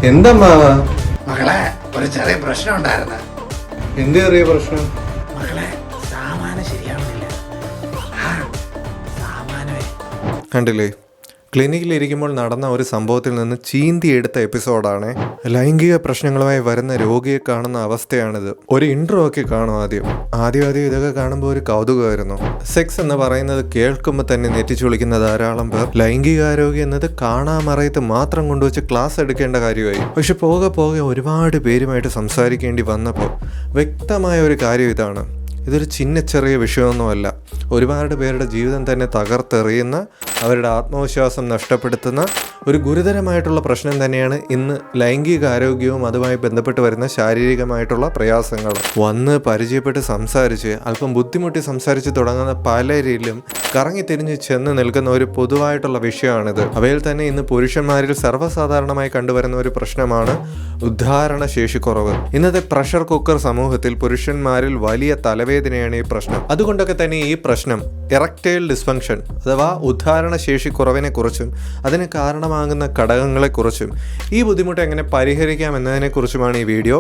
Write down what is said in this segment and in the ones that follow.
എന്താ മകളെ ഒരു ചെറിയ പ്രശ്നം ഉണ്ടായിരുന്നു. എന്ത് ചെറിയ പ്രശ്നം? മകളെ സാമാനം ശരിയാവുന്നില്ല. കണ്ടില്ലേ, ക്ലിനിക്കിലിരിക്കുമ്പോൾ നടന്ന ഒരു സംഭവത്തിൽ നിന്ന് ചീന്തിയെടുത്ത എപ്പിസോഡാണ്. ലൈംഗിക പ്രശ്നങ്ങളുമായി വരുന്ന രോഗിയെ കാണുന്ന അവസ്ഥയാണിത്. ഒരു ഇൻട്രോ ഒക്കെ കാണും ആദ്യം ഇതൊക്കെ കാണുമ്പോൾ ഒരു കൗതുകമായിരുന്നു. സെക്സ് എന്ന് പറയുന്നത് കേൾക്കുമ്പോൾ തന്നെ നെറ്റിച്ചു വിളിക്കുന്ന ധാരാളം പേർ ലൈംഗികാരോഗ്യം എന്നത് കാണാമറയത്ത് മാത്രം കൊണ്ടുവച്ച് ക്ലാസ് എടുക്കേണ്ട കാര്യമായി. പക്ഷെ പോകെ ഒരുപാട് പേരുമായിട്ട് സംസാരിക്കേണ്ടി വന്നപ്പോൾ വ്യക്തമായ ഒരു കാര്യം ഇതാണ്: ഇതൊരു ചെറിയ വിഷയമൊന്നുമല്ല. ഒരുപാട് പേരുടെ ജീവിതം തന്നെ തകർത്തെറിയുന്ന, അവരുടെ ആത്മവിശ്വാസം നഷ്ടപ്പെടുത്തുന്ന ഒരു ഗുരുതരമായിട്ടുള്ള പ്രശ്നം തന്നെയാണ് ഇന്ന് ലൈംഗിക ആരോഗ്യവും അതുമായി ബന്ധപ്പെട്ട് വരുന്ന ശാരീരികമായിട്ടുള്ള പ്രയാസങ്ങൾ. വന്ന് പരിചയപ്പെട്ട് സംസാരിച്ച് അല്പം ബുദ്ധിമുട്ടി സംസാരിച്ച് തുടങ്ങുന്ന പലരിലും കറങ്ങിത്തിരിഞ്ഞ് ചെന്ന് നിൽക്കുന്ന ഒരു പൊതുവായിട്ടുള്ള വിഷയമാണിത്. അവയിൽ തന്നെ ഇന്ന് പുരുഷന്മാരിൽ സർവ്വസാധാരണമായി കണ്ടുവരുന്ന ഒരു പ്രശ്നമാണ് ഉദ്ധാരണ ശേഷിക്കുറവ്. ഇന്നത്തെ പ്രഷർ കുക്കർ സമൂഹത്തിൽ പുരുഷന്മാരിൽ വലിയ തലവേദനയാണ് ഈ പ്രശ്നം. അതുകൊണ്ടൊക്കെ തന്നെ ഈ പ്രശ്നം എറക്ടൈൽ ഡിസ്ഫങ്ഷൻ അഥവാ ഉദ്ധാരണ ശേഷി കുറവിനെ കുറിച്ചും അതിന് കാരണമാകുന്ന ഘടകങ്ങളെക്കുറിച്ചും ഈ ബുദ്ധിമുട്ട് എങ്ങനെ പരിഹരിക്കാം എന്നതിനെക്കുറിച്ചുമാണ് ഈ വീഡിയോ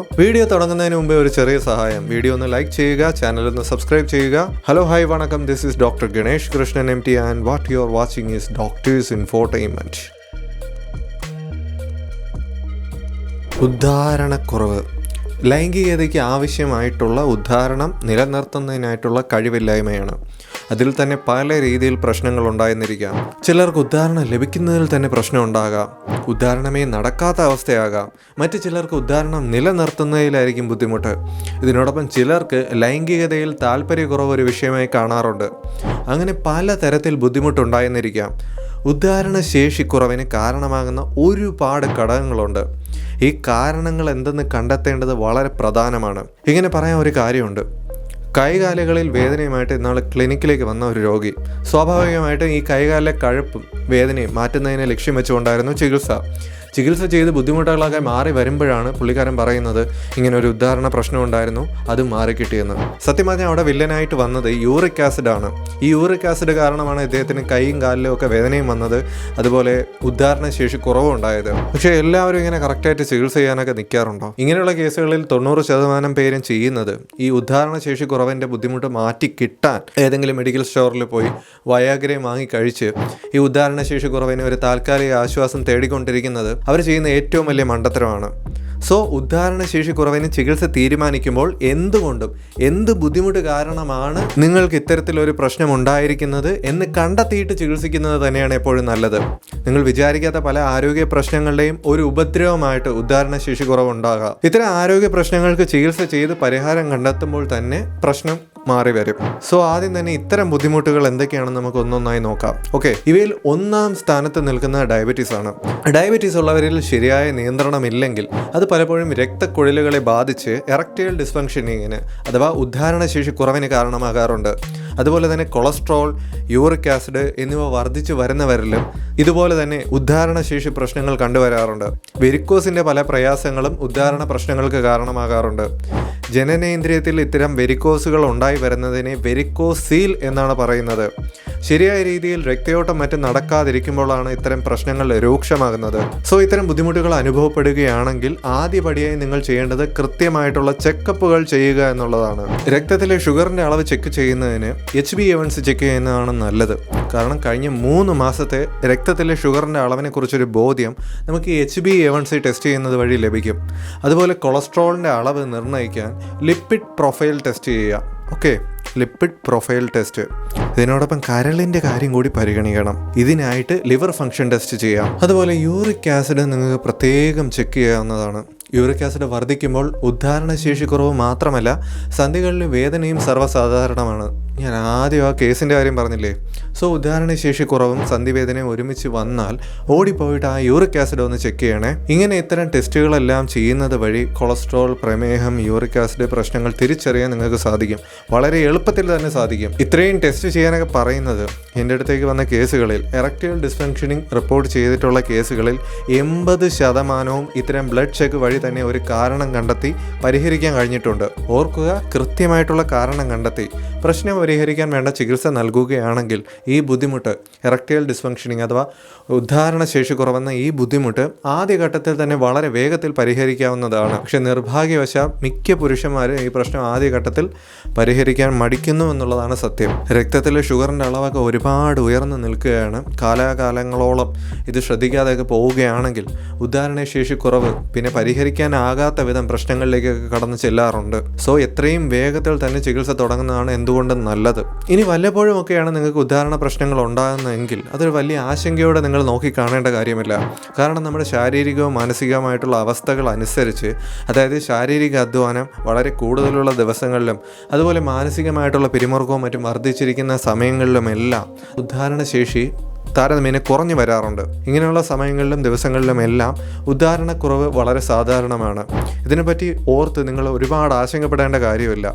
തുടങ്ങുന്നതിന് മുമ്പേ ഒരു ചെറിയ സഹായം: വീഡിയോ ഒന്ന് ലൈക്ക് ചെയ്യുക, ചാനൽ ഒന്ന് സബ്സ്ക്രൈബ് ചെയ്യുക. Hello, hi, vanakkam. This is doctor Ganesh Krishnan MT and what you are watching is doctor's infotainment. ഉദ്ധാരണക്കുറവ് ലൈംഗികതയ്ക്ക് ആവശ്യമായിട്ടുള്ള ഉദ്ധാരണം നിലനിർത്തുന്നതിനായിട്ടുള്ള കഴിവില്ലായ്മയാണ്. അതിൽ തന്നെ പല രീതിയിൽ പ്രശ്നങ്ങൾ ഉണ്ടായെന്നിരിക്കാം. ചിലർക്ക് ഉദ്ധാരണം ലഭിക്കുന്നതിൽ തന്നെ പ്രശ്നം ഉണ്ടാകാം, ഉദ്ധാരണമേ നടക്കാത്ത അവസ്ഥയാകാം. മറ്റു ചിലർക്ക് ഉദ്ധാരണം നിലനിർത്തുന്നതിലായിരിക്കും ബുദ്ധിമുട്ട്. ഇതിനോടൊപ്പം ചിലർക്ക് ലൈംഗികതയിൽ താല്പര്യക്കുറവ് ഒരു വിഷയമായി കാണാറുണ്ട്. അങ്ങനെ പല തരത്തിൽ ബുദ്ധിമുട്ടുണ്ടായെന്നിരിക്കാം. ഉദ്ധാരണ ശേഷിക്കുറവിന് കാരണമാകുന്ന ഒരുപാട് ഘടകങ്ങളുണ്ട്. ഈ കാരണങ്ങൾ എന്തെന്ന് കണ്ടെത്തേണ്ടത് വളരെ പ്രധാനമാണ്. ഇങ്ങനെ പറയാൻ ഒരു കാര്യമുണ്ട്: കൈകാലുകളിൽ വേദനയുമായിട്ട് ഇന്നാൾ ക്ലിനിക്കിലേക്ക് വന്ന ഒരു രോഗി. സ്വാഭാവികമായിട്ടും ഈ കൈകാലിലെ കഴപ്പും വേദനയും മാറ്റുന്നതിനെ ലക്ഷ്യം വെച്ചുകൊണ്ടായിരുന്നു ചികിത്സ ചെയ്ത് ബുദ്ധിമുട്ടുകളൊക്കെ മാറി വരുമ്പോഴാണ് പുള്ളിക്കാരൻ പറയുന്നത് ഇങ്ങനെ ഒരു ഉദ്ധാരണ പ്രശ്നം ഉണ്ടായിരുന്നു, അത് മാറിക്കിട്ടിയെന്ന്. സത്യം പറഞ്ഞാൽ അവിടെ വില്ലനായിട്ട് വന്നത് യൂറിക് ആസിഡാണ്. ഈ യൂറിക് ആസിഡ് കാരണമാണ് ഇദ്ദേഹത്തിന് കൈയും കാലിലും ഒക്കെ വേദനയും വന്നത്, അതുപോലെ ഉദ്ധാരണ ശേഷി കുറവുണ്ടായത്. പക്ഷേ എല്ലാവരും ഇങ്ങനെ കറക്റ്റായിട്ട് ചികിത്സ ചെയ്യാനൊക്കെ നിൽക്കാറുണ്ടോ? ഇങ്ങനെയുള്ള കേസുകളിൽ 90% പേരും ചെയ്യുന്നത് ഈ ഉദ്ധാരണ ശേഷി കുറവിൻ്റെ ബുദ്ധിമുട്ട് മാറ്റി കിട്ടാൻ ഏതെങ്കിലും മെഡിക്കൽ സ്റ്റോറിൽ പോയി വയാഗ്രയും വാങ്ങി കഴിച്ച് ഈ ഉദ്ധാരണ ശേഷി കുറവിന് ഒരു താൽക്കാലിക ആശ്വാസം തേടിക്കൊണ്ടിരിക്കുന്നത് അവർ ചെയ്യുന്ന ഏറ്റവും വലിയ മണ്ടത്തരമാണ്. സോ ഉദ്ധാരണ ശേഷി കുറവിന് ചികിത്സ തീരുമാനിക്കുമ്പോൾ എന്തുകൊണ്ടും എന്ത് ബുദ്ധിമുട്ട് കാരണമാണ് നിങ്ങൾക്ക് ഇത്തരത്തിലൊരു പ്രശ്നം ഉണ്ടായിരിക്കുന്നത് എന്ന് കണ്ടെത്തിയിട്ട് ചികിത്സിക്കുന്നത് തന്നെയാണ് എപ്പോഴും നല്ലത്. നിങ്ങൾ വിചാരിക്കാത്ത പല ആരോഗ്യ പ്രശ്നങ്ങളുടെയും ഒരു ഉപദ്രവമായിട്ട് ഉദ്ധാരണ ശേഷി കുറവുണ്ടാകാം. ഇത്തരം ആരോഗ്യ പ്രശ്നങ്ങൾക്ക് ചികിത്സ ചെയ്ത് പരിഹാരം കണ്ടെത്തുമ്പോൾ തന്നെ പ്രശ്നം മാറി വരും. സോ ആദ്യം തന്നെ ഇത്തരം ബുദ്ധിമുട്ടുകൾ എന്തൊക്കെയാണെന്ന് നമുക്ക് ഒന്നൊന്നായി നോക്കാം. ഓക്കെ, ഇവയിൽ ഒന്നാം സ്ഥാനത്ത് നിൽക്കുന്ന ഡയബറ്റീസ് ആണ്. ഡയബറ്റീസ് ഉള്ളവരിൽ ശരിയായ നിയന്ത്രണമില്ലെങ്കിൽ അത് പലപ്പോഴും രക്തക്കുഴലുകളെ ബാധിച്ച് എറക്ടൈൽ ഡിസ്ഫങ്ഷനിങ്ങിന് അഥവാ ഉദ്ധാരണ ശേഷി കുറവിന് കാരണമാകാറുണ്ട്. അതുപോലെ തന്നെ കൊളസ്ട്രോൾ, യൂറിക് ആസിഡ് എന്നിവ വർദ്ധിച്ചു വരുന്നവരിലും ഇതുപോലെ തന്നെ ഉദ്ധാരണ ശേഷി പ്രശ്നങ്ങൾ കണ്ടുവരാറുണ്ട്. വെരിക്കോസിന്റെ പല പ്രയാസങ്ങളും ഉദ്ധാരണ പ്രശ്നങ്ങൾക്ക് കാരണമാകാറുണ്ട്. ജനനേന്ദ്രിയത്തിൽ ഇത്തരം വെരിക്കോസുകൾ ഉണ്ടായി വരുന്നതിനെ വെരിക്കോസീൽ എന്നാണ് പറയുന്നത്. ശരിയായ രീതിയിൽ രക്തയോട്ടം മറ്റും നടക്കാതിരിക്കുമ്പോഴാണ് ഇത്തരം പ്രശ്നങ്ങൾ രൂക്ഷമാകുന്നത്. സോ ഇത്തരം ബുദ്ധിമുട്ടുകൾ അനുഭവപ്പെടുകയാണെങ്കിൽ ആദ്യപടിയായി നിങ്ങൾ ചെയ്യേണ്ടത് കൃത്യമായിട്ടുള്ള ചെക്കപ്പുകൾ ചെയ്യുക എന്നുള്ളതാണ്. രക്തത്തിലെ ഷുഗറിന്റെ അളവ് ചെക്ക് ചെയ്യുന്നതിന് HbA1c ചെക്ക് ചെയ്യുന്നതാണ് നല്ലത്. കാരണം കഴിഞ്ഞ 3 മാസത്തെ രക്തത്തിലെ ഷുഗറിന്റെ അളവിനെ കുറിച്ചൊരു ബോധ്യം നമുക്ക് HbA1c ടെസ്റ്റ് ചെയ്യുന്നത് വഴി ലഭിക്കും. അതുപോലെ കൊളസ്ട്രോളിന്റെ അളവ് നിർണ്ണയിക്കാൻ ലിപ്പിഡ് പ്രൊഫൈൽ ടെസ്റ്റ് ചെയ്യുക. Okay, lipid profile test. ഇതിനോടൊപ്പം കരളിൻ്റെ കാര്യം കൂടി പരിഗണിക്കണം. ഇതിനായിട്ട് ലിവർ ഫംഗ്ഷൻ ടെസ്റ്റ് ചെയ്യാം. അതുപോലെ യൂറിക് ആസിഡ് നിങ്ങൾക്ക് പ്രത്യേകം ചെക്ക് ചെയ്യാവുന്നതാണ്. യൂറിക് ആസിഡ് വർദ്ധിക്കുമ്പോൾ ഉദ്ധാരണ ശേഷി കുറവ് മാത്രമല്ല, സന്ധികളിലെ വേദനയും സർവ്വസാധാരണമാണ്. ഞാൻ ആദ്യം ആ കേസിൻ്റെ കാര്യം പറഞ്ഞില്ലേ. സോ ഉദ്ധാരണ ശേഷി കുറവും സന്ധിവേദനയും ഒരുമിച്ച് വന്നാൽ ഓടിപ്പോയിട്ട് ആ യൂറിക് ആസിഡ് ഒന്ന് ചെക്ക് ചെയ്യണേ. ഇങ്ങനെ ഇത്തരം ടെസ്റ്റുകളെല്ലാം ചെയ്യുന്നത് വഴി കൊളസ്ട്രോൾ, പ്രമേഹം, യൂറിക് ആസിഡ് പ്രശ്നങ്ങൾ തിരിച്ചറിയാൻ നിങ്ങൾക്ക് സാധിക്കും. വളരെ എളുപ്പത്തിൽ തന്നെ സാധിക്കും. ഇത്രയും ടെസ്റ്റ് ചെയ്യാനൊക്കെ പറയുന്നത് എൻ്റെ അടുത്തേക്ക് വന്ന കേസുകളിൽ എറക്ടൈൽ ഡിസ്ഫങ്ഷനിങ് റിപ്പോർട്ട് ചെയ്തിട്ടുള്ള കേസുകളിൽ 80% ഇത്തരം ബ്ലഡ് ചെക്ക് വഴി തന്നെ ഒരു കാരണം കണ്ടെത്തി പരിഹരിക്കാൻ കഴിഞ്ഞിട്ടുണ്ട്. ഓർക്കുക, കൃത്യമായിട്ടുള്ള കാരണം കണ്ടെത്തി പ്രശ്നം പരിഹരിക്കാൻ വേണ്ട ചികിത്സ നൽകുകയാണെങ്കിൽ ഈ ബുദ്ധിമുട്ട് എറക്ടൈൽ ഡിസ്ഫങ്ഷനിങ് അഥവാ ഉദ്ധാരണ ശേഷി കുറവെന്ന ഈ ബുദ്ധിമുട്ട് ആദ്യഘട്ടത്തിൽ തന്നെ വളരെ വേഗത്തിൽ പരിഹരിക്കാവുന്നതാണ്. പക്ഷെ നിർഭാഗ്യവശാൽ മിക്ക പുരുഷന്മാരും ഈ പ്രശ്നം ആദ്യഘട്ടത്തിൽ പരിഹരിക്കാൻ മടിക്കുന്നു എന്നുള്ളതാണ് സത്യം. രക്തത്തിലെ ഷുഗറിൻ്റെ അളവൊക്കെ ഒരുപാട് ഉയർന്നു നിൽക്കുകയാണ്. കാലാകാലങ്ങളോളം ഇത് ശ്രദ്ധിക്കാതെയൊക്കെ പോവുകയാണെങ്കിൽ ഉദ്ധാരണശേഷി കുറവ് പിന്നെ പരിഹരിക്കാനാകാത്ത വിധം പ്രശ്നങ്ങളിലേക്കൊക്കെ കടന്നു ചെല്ലാറുണ്ട്. സോ എത്രയും വേഗത്തിൽ തന്നെ ചികിത്സ തുടങ്ങുന്നതാണ് എന്തുകൊണ്ടും നല്ലത്. ഇനി വല്ലപ്പോഴും ഒക്കെയാണ് നിങ്ങൾക്ക് ഉദ്ധാരണ പ്രശ്നങ്ങൾ ഉണ്ടാകുന്നതെങ്കിൽ അതൊരു വലിയ ആശങ്കയോടെ നിങ്ങൾ നോക്കിക്കാണേണ്ട കാര്യമില്ല. കാരണം നമ്മുടെ ശാരീരികവും മാനസികവുമായിട്ടുള്ള അവസ്ഥകൾ അനുസരിച്ച്, അതായത് ശാരീരിക അധ്വാനം വളരെ കൂടുതലുള്ള ദിവസങ്ങളിലും അതുപോലെ മാനസികമായിട്ടുള്ള പിരിമുറുക്കവും മറ്റും വർദ്ധിച്ചിരിക്കുന്ന സമയങ്ങളിലുമെല്ലാം ഉദ്ധാരണശേഷി താരതമ്യേന കുറഞ്ഞു വരാറുണ്ട്. ഇങ്ങനെയുള്ള സമയങ്ങളിലും ദിവസങ്ങളിലും എല്ലാം ഉദ്ധാരണക്കുറവ് വളരെ സാധാരണമാണ്. ഇതിനെപ്പറ്റി ഓർത്ത് നിങ്ങൾ ഒരുപാട് ആശങ്കപ്പെടേണ്ട കാര്യമില്ല.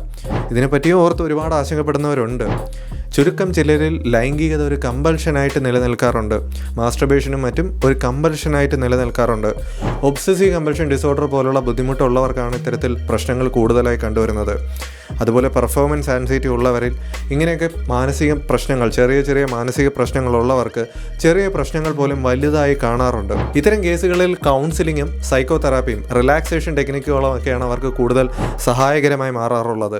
ഇതിനെപ്പറ്റി ഓർത്ത് ഒരുപാട് ആശങ്കപ്പെടുന്നവരുണ്ട്. ചുരുക്കം ചിലരിൽ ലൈംഗികത ഒരു കമ്പൽഷനായിട്ട് നിലനിൽക്കാറുണ്ട്. മാസ്റ്റർബേഷനും മറ്റും ഒരു കമ്പൽഷനായിട്ട് നിലനിൽക്കാറുണ്ട്. ഒബ്സസീവ് കമ്പൽഷൻ ഡിസോർഡർ പോലുള്ള ബുദ്ധിമുട്ടുള്ളവർക്കാണ് ഇത്തരത്തിൽ പ്രശ്നങ്ങൾ കൂടുതലായി കണ്ടുവരുന്നത്. അതുപോലെ പെർഫോമൻസ് ആൻസൈറ്റി ഉള്ളവരിൽ ഇങ്ങനെയൊക്കെ മാനസിക പ്രശ്നങ്ങൾ, ചെറിയ ചെറിയ മാനസിക പ്രശ്നങ്ങളുള്ളവർക്ക് ചെറിയ പ്രശ്നങ്ങൾ പോലും വലുതായി കാണാറുണ്ട്. ഇത്തരം കേസുകളിൽ കൗൺസിലിങ്ങും സൈക്കോതെറാപ്പിയും റിലാക്സേഷൻ ടെക്നിക്കുകളും ഒക്കെയാണ് അവർക്ക് കൂടുതൽ സഹായകരമായി മാറാറുള്ളത്.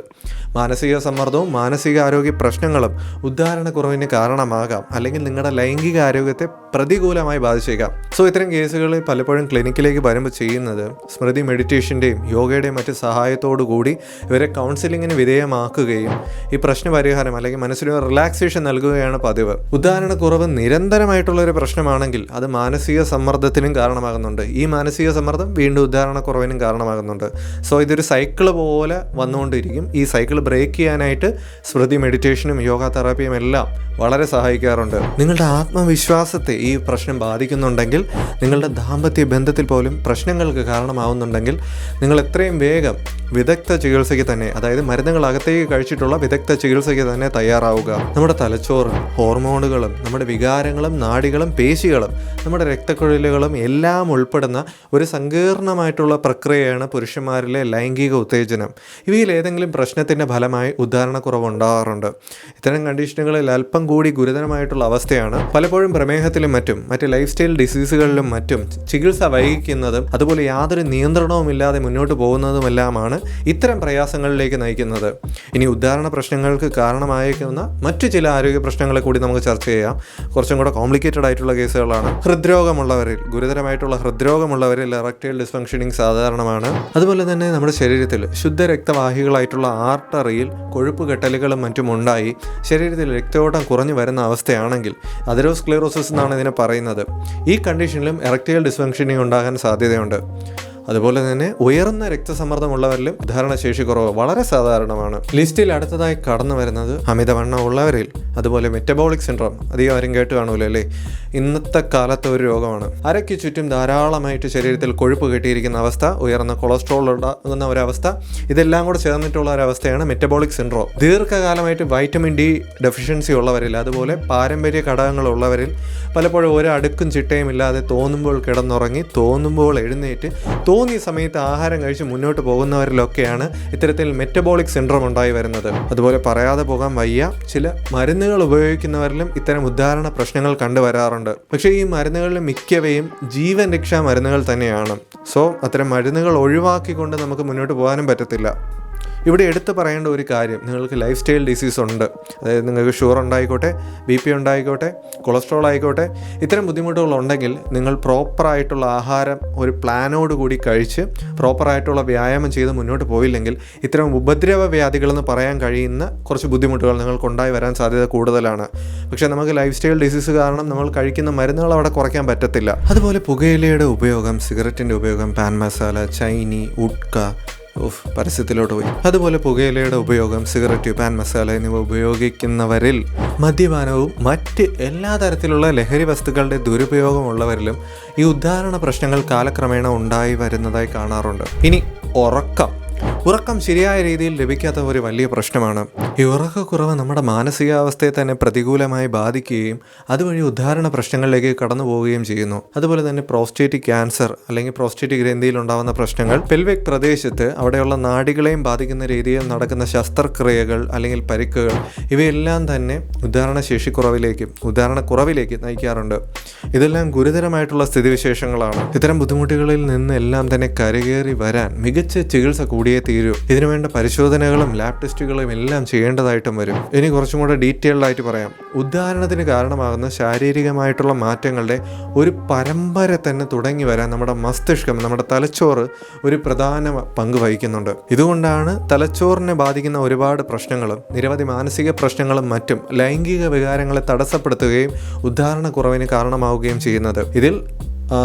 മാനസിക സമ്മർദ്ദവും മാനസികാരോഗ്യ പ്രശ്നങ്ങളും ഉദ്ധാരണക്കുറവിന് കാരണമാകാം, അല്ലെങ്കിൽ നിങ്ങളുടെ ലൈംഗിക ആരോഗ്യത്തെ പ്രതികൂലമായി ബാധിച്ചേക്കാം. സോ ഇത്തരം കേസുകളിൽ പലപ്പോഴും ക്ലിനിക്കിലേക്ക് വരുമ്പോൾ ചെയ്യുന്നത് സ്മൃതി മെഡിറ്റേഷൻ്റെയും യോഗയുടെയും മറ്റ് സഹായത്തോടു കൂടി ഇവരെ കൗൺസിലിങ്ങിന് വിധേയമാക്കുകയും ഈ പ്രശ്ന പരിഹാരം അല്ലെങ്കിൽ മനസ്സിന് റിലാക്സേഷൻ നൽകുകയാണ് പതിവ്. ഉദ്ധാരണക്കുറവ് നിരന്തരമായിട്ടുള്ളൊരു പ്രശ്നമാണെങ്കിൽ അത് മാനസിക സമ്മർദ്ദത്തിനും കാരണമാകുന്നുണ്ട്. ഈ മാനസിക സമ്മർദ്ദം വീണ്ടും ഉദ്ധാരണക്കുറവിനും കാരണമാകുന്നുണ്ട്. സോ ഇതൊരു സൈക്കിൾ പോലെ വന്നുകൊണ്ടിരിക്കും. ഈ സൈക്കിൾ ബ്രേക്ക് ചെയ്യാനായിട്ട് സ്മൃതി മെഡിറ്റേഷനും യോഗ തെറാപ്പിയും എല്ലാം വളരെ സഹായിക്കാറുണ്ട്. നിങ്ങളുടെ ആത്മവിശ്വാസത്തെ ഈ പ്രശ്നം ബാധിക്കുന്നുണ്ടെങ്കിൽ, നിങ്ങളുടെ ദാമ്പത്യ ബന്ധത്തിൽ പോലും പ്രശ്നങ്ങൾക്ക് കാരണമാവുന്നുണ്ടെങ്കിൽ, നിങ്ങൾ എത്രയും വേഗം വിദഗ്ധ ചികിത്സയ്ക്ക് തന്നെ, അതായത് മരുന്നുകൾ അകത്തേക്ക് കഴിച്ചിട്ടുള്ള വിദഗ്ധ ചികിത്സയ്ക്ക് തന്നെ തയ്യാറാവുക. നമ്മുടെ തലച്ചോറും ഹോർമോണുകളും നമ്മുടെ വികാരങ്ങളും നാഡികളും പേശികളും നമ്മുടെ രക്തക്കുഴലുകളും എല്ലാം ഉൾപ്പെടുന്ന ഒരു സങ്കീർണമായിട്ടുള്ള പ്രക്രിയയാണ് പുരുഷന്മാരിലെ ലൈംഗിക ഉത്തേജനം. ഇവയിൽ ഏതെങ്കിലും പ്രശ്നത്തിൻ്റെ ഫലമായി ഉദ്ധാരണക്കുറവ് ഉണ്ടാകാറുണ്ട്. ഇത്തരം കണ്ടീഷനുകളിൽ അല്പം കൂടി ഗുരുതരമായിട്ടുള്ള അവസ്ഥയാണ് പലപ്പോഴും പ്രമേഹത്തിലും മറ്റ് ലൈഫ് സ്റ്റൈൽ ഡിസീസുകളിലും മറ്റും ചികിത്സ വൈകിക്കുന്നതും അതുപോലെ യാതൊരു നിയന്ത്രണവുമില്ലാതെ മുന്നോട്ട് പോകുന്നതുമെല്ലാമാണ് ഇത്തരം പ്രയാസങ്ങളിലേക്ക് നയിക്കുന്നത്. ഇനി ഉദ്ധാരണ പ്രശ്നങ്ങൾക്ക് കാരണമായേക്കുന്ന മറ്റു ചില ആരോഗ്യ പ്രശ്നങ്ങളെ കൂടി നമുക്ക് ചർച്ച ചെയ്യാം. കുറച്ചും കൂടെ കോംപ്ലിക്കേറ്റഡ് ആയിട്ടുള്ള കേസുകളാണ്. ഹൃദ്രോഗമുള്ളവരിൽ, ഗുരുതരമായിട്ടുള്ള ഹൃദ്രോഗമുള്ളവരിൽ എറക്ടൈൽ ഡിസ്ഫങ്ഷനിങ് സാധാരണമാണ്. അതുപോലെ തന്നെ നമ്മുടെ ശരീരത്തിൽ ശുദ്ധ രക്തവാഹികളായിട്ടുള്ള ആർട്ടറിയിൽ കൊഴുപ്പ് കെട്ടലുകളും മറ്റും ഉണ്ടായി ശരീരത്തിൽ രക്തയോട്ടം കുറഞ്ഞു വരുന്ന അവസ്ഥയാണെങ്കിൽ അതെറോസ്ക്ലെറോസിസ് എന്നാണ് ഇതിനെ പറയുന്നത്. ഈ കണ്ടീഷനിലും എറക്ടൈൽ ഡിസ്ഫങ്ഷനിങ് ഉണ്ടാകാൻ സാധ്യതയുണ്ട്. അതുപോലെ തന്നെ ഉയർന്ന രക്തസമ്മർദ്ദമുള്ളവരിലും ഉദ്ധാരണശേഷി കുറവ് വളരെ സാധാരണമാണ്. ലിസ്റ്റിൽ അടുത്തതായി കടന്നു വരുന്നത് അമിതവണ്ണം ഉള്ളവരിൽ, അതുപോലെ മെറ്റബോളിക് സിൻഡ്രോം. അധികം ആരും കേട്ട് കാണൂല അല്ലേ? ഇന്നത്തെ കാലത്തെ ഒരു രോഗമാണ്. അരയ്ക്ക് ചുറ്റും ധാരാളമായിട്ട് ശരീരത്തിൽ കൊഴുപ്പ് കെട്ടിയിരിക്കുന്ന അവസ്ഥ, ഉയർന്ന കൊളസ്ട്രോൾ ഉണ്ടാകുന്ന ഒരവസ്ഥ, ഇതെല്ലാം കൂടെ ചേർന്നിട്ടുള്ള ഒരവസ്ഥയാണ് മെറ്റബോളിക് സിൻഡ്രോം. ദീർഘകാലമായിട്ട് വൈറ്റമിൻ ഡി ഡെഫിഷ്യൻസി ഉള്ളവരിൽ, അതുപോലെ പാരമ്പര്യ ഘടകങ്ങളുള്ളവരിൽ, പലപ്പോഴും ഒരു അടുക്കും ചിട്ടയും ഇല്ലാതെ തോന്നുമ്പോൾ കിടന്നുറങ്ങി തോന്നുമ്പോൾ എഴുന്നേറ്റ് തോന്നിയ സമയത്ത് ആഹാരം കഴിച്ച് മുന്നോട്ട് പോകുന്നവരിലൊക്കെയാണ് ഇത്തരത്തിൽ മെറ്റബോളിക് സിൻഡ്രോം ഉണ്ടായി വരുന്നത്. അതുപോലെ പറയാതെ പോകാൻ വയ്യ, ചില മരുന്നുകൾ ഉപയോഗിക്കുന്നവരിലും ഇത്തരം ഉദ്ധാരണ പ്രശ്നങ്ങൾ കണ്ടുവരാറുണ്ട്. പക്ഷേ ഈ മരുന്നുകളിൽ മിക്കവയും ജീവൻ രക്ഷാ മരുന്നുകൾ തന്നെയാണ്. സോ അത്തരം മരുന്നുകൾ ഒഴിവാക്കിക്കൊണ്ട് നമുക്ക് മുന്നോട്ട് പോകാനും പറ്റത്തില്ല. ഇവിടെ എടുത്തു പറയേണ്ട ഒരു കാര്യം, നിങ്ങൾക്ക് ലൈഫ് സ്റ്റൈൽ ഡിസീസ് ഉണ്ട്, അതായത് നിങ്ങൾക്ക് ഷുഗർ ഉണ്ടായിക്കോട്ടെ, BP ഉണ്ടായിക്കോട്ടെ, കൊളസ്ട്രോൾ ആയിക്കോട്ടെ, ഇത്തരം ബുദ്ധിമുട്ടുകളുണ്ടെങ്കിൽ നിങ്ങൾ പ്രോപ്പറായിട്ടുള്ള ആഹാരം ഒരു പ്ലാനോട് കൂടി കഴിച്ച് പ്രോപ്പറായിട്ടുള്ള വ്യായാമം ചെയ്ത് മുന്നോട്ട് പോയില്ലെങ്കിൽ ഇത്തരം ഉപദ്രവ വ്യാധികളെന്ന് പറയാൻ കഴിയുന്ന കുറച്ച് ബുദ്ധിമുട്ടുകൾ നിങ്ങൾക്കുണ്ടായി വരാൻ സാധ്യത കൂടുതലാണ്. പക്ഷേ നമുക്ക് ലൈഫ് സ്റ്റൈൽ ഡിസീസ് കാരണം നമ്മൾ കഴിക്കുന്ന മരുന്നുകൾ അവിടെ കുറയ്ക്കാൻ പറ്റത്തില്ല. അതുപോലെ പുകയിലയുടെ ഉപയോഗം, സിഗരറ്റിൻ്റെ ഉപയോഗം, പാൻ മസാല, ചൈനി, ഉഡ്ക, പരസ്യത്തിലോട്ട് പോയി. അതുപോലെ പുകയിലയുടെ ഉപയോഗം, സിഗരറ്റ്, പാൻ മസാല എന്നിവ ഉപയോഗിക്കുന്നവരിൽ, മദ്യപാനവും മറ്റ് എല്ലാ തരത്തിലുള്ള ലഹരി വസ്തുക്കളുടെ ദുരുപയോഗമുള്ളവരിലും ഈ ഉദ്ധാരണ പ്രശ്നങ്ങൾ കാലക്രമേണ ഉണ്ടായി വരുന്നതായി കാണാറുണ്ട്. ഇനി ഉറക്കം. ഉറക്കം ശരിയായ രീതിയിൽ ലഭിക്കാത്ത ഒരു വലിയ പ്രശ്നമാണ്. ഈ ഉറക്കക്കുറവ് നമ്മുടെ മാനസികാവസ്ഥയെ തന്നെ പ്രതികൂലമായി ബാധിക്കുകയും അതുവഴി ഉദ്ധാരണ പ്രശ്നങ്ങളിലേക്ക് കടന്നു പോവുകയും ചെയ്യുന്നു. അതുപോലെ തന്നെ പ്രോസ്റ്റേറ്റ് ക്യാൻസർ അല്ലെങ്കിൽ പ്രോസ്റ്റേറ്റ് ഗ്രന്ഥിയിൽ ഉണ്ടാകുന്ന പ്രശ്നങ്ങൾ, പെൽവിക് പ്രദേശത്ത് അവിടെയുള്ള നാഡികളെയും ബാധിക്കുന്ന രീതിയിൽ നടക്കുന്ന ശസ്ത്രക്രിയകൾ അല്ലെങ്കിൽ പരിക്കുകൾ, ഇവയെല്ലാം തന്നെ ഉദ്ധാരണക്കുറവിലേക്ക് നയിക്കാറുണ്ട്. ഇതെല്ലാം ഗുരുതരമായിട്ടുള്ള സ്ഥിതിവിശേഷങ്ങളാണ്. ഇത്തരം ബുദ്ധിമുട്ടുകളിൽ നിന്നെല്ലാം തന്നെ കരകയറി വരാൻ മികച്ച ചികിത്സ കൂടിയേ തീരൂ. ഇതിനുവേണ്ട പരിശോധനകളും ലാബ് ടെസ്റ്റുകളും എല്ലാം ചെയ്യേണ്ടതായിട്ടും വരും. ഇനി കുറച്ചും കൂടെ ഡീറ്റെയിൽഡ് ആയിട്ട് പറയാം. ഉദ്ധാരണത്തിന് കാരണമാകുന്ന ശാരീരികമായിട്ടുള്ള മാറ്റങ്ങളുടെ ഒരു പരമ്പര തന്നെ തുടങ്ങി വരാൻ നമ്മുടെ മസ്തിഷ്കം, നമ്മുടെ തലച്ചോറ് ഒരു പ്രധാന പങ്ക് വഹിക്കുന്നുണ്ട്. ഇതുകൊണ്ടാണ് തലച്ചോറിനെ ബാധിക്കുന്ന ഒരുപാട് പ്രശ്നങ്ങളും നിരവധി മാനസിക പ്രശ്നങ്ങളും മറ്റും ലൈംഗിക വികാരങ്ങളെ തടസ്സപ്പെടുത്തുകയും ഉദ്ധാരണക്കുറവിന് കാരണമാവുകയും ചെയ്യുന്നത്. ഇതിൽ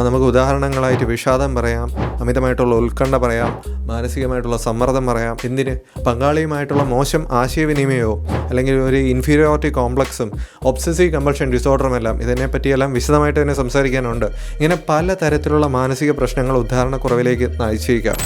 നമുക്ക് ഉദാഹരണങ്ങളായിട്ട് വിഷാദം പറയാം, അമിതമായിട്ടുള്ള ഉത്കണ്ഠ പറയാം, മാനസികമായിട്ടുള്ള സമ്മർദ്ദം പറയാം, എന്തിന് പങ്കാളിയുമായിട്ടുള്ള മോശം ആശയവിനിമയവും അല്ലെങ്കിൽ ഒരു ഇൻഫീരിയോറിറ്റി കോംപ്ലക്സും ഒബ്സസീവ് കമ്പൾഷൻ ഡിസോർഡറും എല്ലാം ഇതിനെപ്പറ്റിയെല്ലാം വിശദമായിട്ട് തന്നെ സംസാരിക്കാനുണ്ട്. ഇങ്ങനെ പല തരത്തിലുള്ള മാനസിക പ്രശ്നങ്ങൾ ഉദ്ധാരണക്കുറവിലേക്ക് നയിച്ചേക്കാം.